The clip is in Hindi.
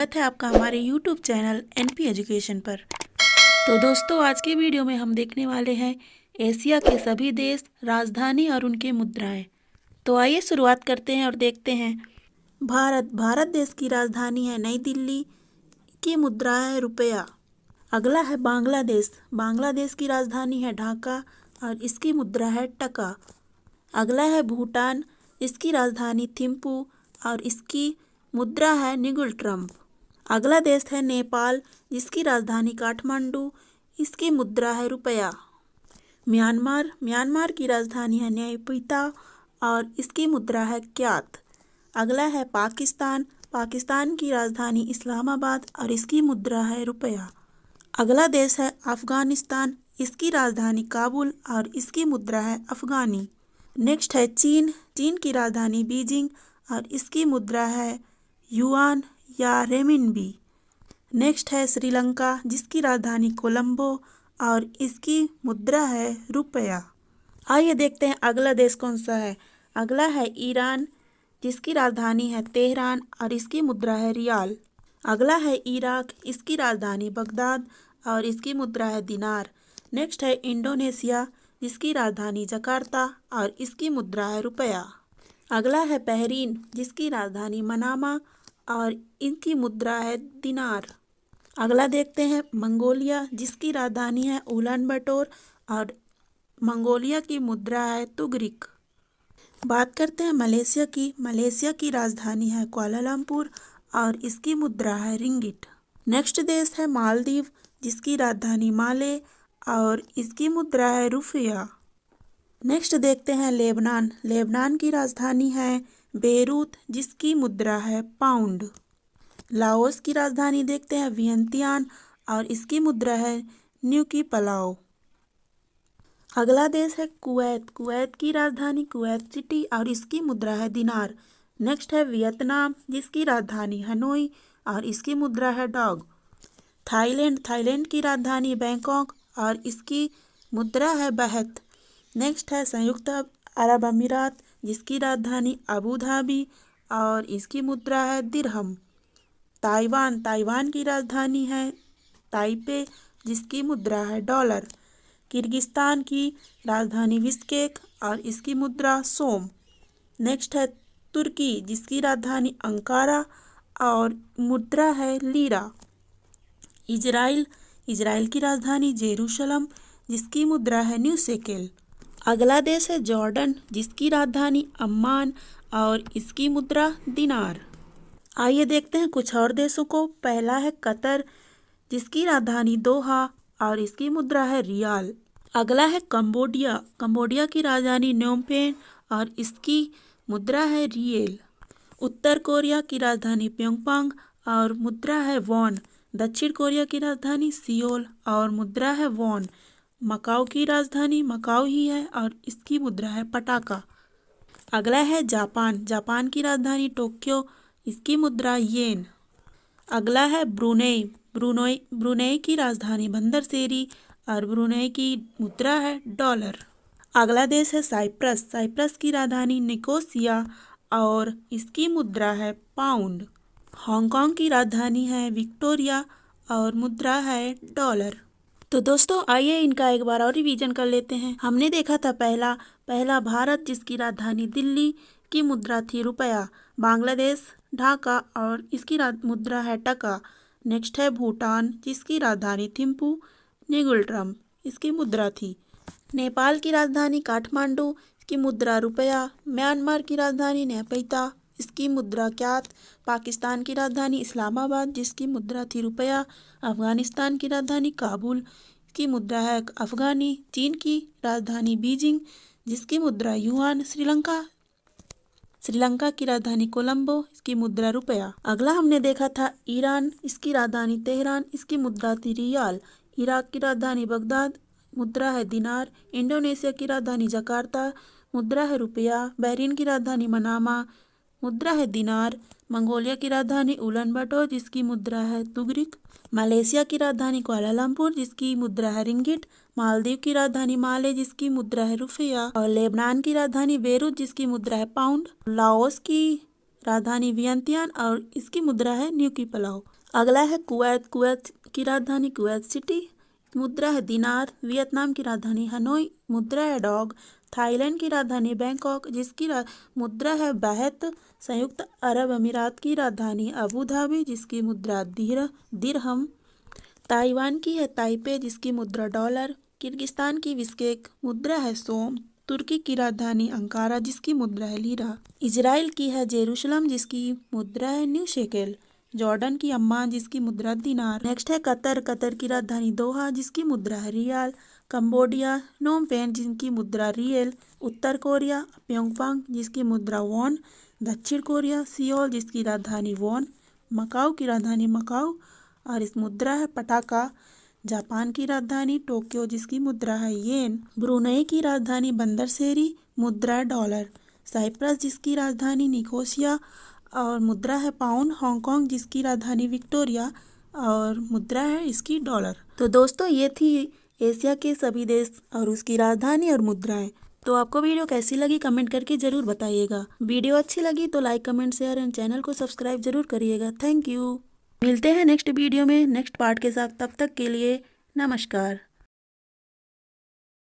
स्वागत है आपका हमारे YouTube चैनल एनपी एजुकेशन पर। तो दोस्तों, आज की वीडियो में हम देखने वाले हैं एशिया के सभी देश, राजधानी और उनके मुद्राएं। तो आइए शुरुआत करते हैं और देखते हैं। भारत देश की राजधानी है नई दिल्ली, की मुद्रा है रुपया। अगला है बांग्लादेश की राजधानी है ढाका और इसकी मुद्रा है टका। अगला है भूटान, इसकी राजधानी थिम्पू और इसकी मुद्रा है निगुल ट्रम्प। अगला देश है नेपाल, जिसकी राजधानी काठमांडू, इसकी मुद्रा है रुपया। म्यांमार की राजधानी है न्यायपीता और इसकी मुद्रा है क्यात। अगला है पाकिस्तान की राजधानी इस्लामाबाद और इसकी मुद्रा है रुपया। अगला देश है अफगानिस्तान, इसकी राजधानी काबुल और इसकी मुद्रा है अफगानी। नेक्स्ट है चीन की राजधानी बीजिंग और इसकी मुद्रा है युआन या रेमिनबी। नेक्स्ट है श्रीलंका, जिसकी राजधानी कोलंबो और इसकी मुद्रा है रुपया। आइए देखते हैं अगला देश कौन सा है। अगला है ईरान, जिसकी राजधानी है तेहरान और इसकी मुद्रा है रियाल। अगला है इराक, इसकी राजधानी बगदाद और इसकी मुद्रा है दिनार। नेक्स्ट है इंडोनेशिया, जिसकी राजधानी जकार्ता और इसकी मुद्रा है रुपया। अगला है बहरीन, जिसकी राजधानी मनामा और इनकी मुद्रा है दिनार। अगला देखते हैं मंगोलिया, जिसकी राजधानी है उलानबटोर और मंगोलिया की मुद्रा है तुगरिक। बात करते हैं मलेशिया की राजधानी है कुआलालंपुर और इसकी मुद्रा है रिंगिट। नेक्स्ट देश है मालदीव, जिसकी राजधानी माले और इसकी मुद्रा है रुपया। नेक्स्ट देखते हैं लेबनान की राजधानी है बेरूत, जिसकी मुद्रा है पाउंड। लाओस की राजधानी देखते हैं वियंतियान और इसकी मुद्रा है न्यू की पलाओ। अगला देश है कुवैत की राजधानी कुवैत सिटी और इसकी मुद्रा है दिनार। नेक्स्ट है वियतनाम, जिसकी राजधानी हनोई और इसकी मुद्रा है डॉग। थाईलैंड की राजधानी बैंकॉक और इसकी मुद्रा है बहत। नेक्स्ट है संयुक्त अरब अमीरात, जिसकी राजधानी अबू धाबी और इसकी मुद्रा है दिरहम। ताइवान की राजधानी है ताइपे, जिसकी मुद्रा है डॉलर। किर्गिस्तान की राजधानी बिश्केक और इसकी मुद्रा सोम। नेक्स्ट है तुर्की, जिसकी राजधानी अंकारा और मुद्रा है लीरा। इजराइल की राजधानी जेरूशलम, जिसकी मुद्रा है न्यू शेकेल। अगला देश है जॉर्डन, जिसकी राजधानी अम्मान और इसकी मुद्रा दिनार। आइए देखते हैं कुछ और देशों को। पहला है कतर, जिसकी राजधानी दोहा और इसकी मुद्रा है रियाल। अगला है कंबोडिया की राजधानी नोमपेन और इसकी मुद्रा है रियल। उत्तर कोरिया की राजधानी प्योंगयांग और मुद्रा है वॉन। दक्षिण कोरिया की राजधानी सियोल और मुद्रा है वॉन। मकाओ की राजधानी मकाओ ही है और इसकी मुद्रा है पटाका। अगला है जापान की राजधानी टोक्यो, इसकी मुद्रा येन। अगला है ब्रुनेई की राजधानी बंदरसेरी और ब्रुनेई की मुद्रा है डॉलर। अगला देश है साइप्रस की राजधानी निकोसिया और इसकी मुद्रा है पाउंड। हांगकांग की राजधानी है विक्टोरिया और मुद्रा है डॉलर। तो दोस्तों, आइए इनका एक बार और रिवीजन कर लेते हैं। हमने देखा था पहला भारत, जिसकी राजधानी दिल्ली, की मुद्रा थी रुपया। बांग्लादेश ढाका और इसकी मुद्रा है टका। नेक्स्ट है भूटान, जिसकी राजधानी थिम्पू, निगुल ट्रम्प, इसकी मुद्रा थी। नेपाल की राजधानी काठमांडू, इसकी मुद्रा रुपया। म्यांमार की राजधानी न्यायपीता, इसकी मुद्रा क्यात। पाकिस्तान की राजधानी इस्लामाबाद, जिसकी मुद्रा थी रुपया। अफगानिस्तान की राजधानी काबुल, इसकी मुद्रा है अफगानी। चीन की राजधानी बीजिंग, जिसकी मुद्रा युआन। श्रीलंका की राजधानी कोलंबो, इसकी मुद्रा रुपया। अगला हमने देखा था ईरान, इसकी राजधानी तेहरान, इसकी मुद्रा थी रियाल। इराक की राजधानी बगदाद, मुद्रा है दिनार। इंडोनेशिया की राजधानी जकार्ता, मुद्रा है रुपया। बहरीन की राजधानी मनामा, मुद्रा है दिनार। मंगोलिया की राजधानी उलानबटोर, जिसकी मुद्रा है तुगरिक। मलेशिया की राजधानी कुआलालंपुर, जिसकी मुद्रा है रिंगिट। मालदीव की राजधानी माले, जिसकी मुद्रा है रुपया। और लेबनान की राजधानी बेरूत, जिसकी मुद्रा है पाउंड। लाओस की राजधानी वियंतियान और इसकी मुद्रा है न्यू की पलाव। अगला है कुवैत। कुवैत की राजधानी कुवैत सिटी, मुद्रा है दिनार। वियतनाम की राजधानी हनोई, मुद्रा है डॉग। थाईलैंड की राजधानी बैंकॉक, जिसकी मुद्रा है बाहत। संयुक्त अरब अमीरात की राजधानी अबू धाबी, जिसकी मुद्रा दिरहम। ताइवान की है ताइपे, जिसकी मुद्रा डॉलर। किर्गिस्तान की बिश्केक, मुद्रा है सोम। तुर्की की राजधानी अंकारा, जिसकी मुद्रा है लीरा। इजराइल की है जेरूशलम, जिसकी मुद्रा है न्यू शेकेल। जॉर्डन की अम्मान, जिसकी मुद्रा दिनार। नेक्स्ट है कतर। कतर की राजधानी दोहा, जिसकी मुद्रा है रियाल। कंबोडिया नोम पेन, जिनकी मुद्रा रियल। उत्तर कोरिया प्योंगयांग, जिसकी मुद्रा वॉन। दक्षिण कोरिया सियोल, जिसकी राजधानी वॉन। मकाऊ की राजधानी मकाऊ और इस मुद्रा है पटाका। जापान की राजधानी टोक्यो, जिसकी मुद्रा है येन। ब्रुनई की राजधानी बंदरसेरी, मुद्रा डॉलर। साइप्रस, जिसकी राजधानी निकोसिया और मुद्रा है पाउंड। हांगकांग, जिसकी राजधानी विक्टोरिया और मुद्रा है इसकी डॉलर। तो दोस्तों ये थी एशिया के सभी देश और उसकी राजधानी और मुद्राएं। तो आपको वीडियो कैसी लगी कमेंट करके ज़रूर बताइएगा। वीडियो अच्छी लगी तो like comment share and channel को सब्सक्राइब जरूर करिएगा। Thank you. मिलते हैं नेक्स्ट वीडियो में नेक्स्ट पार्ट के साथ। तब तक के लिए नमस्कार।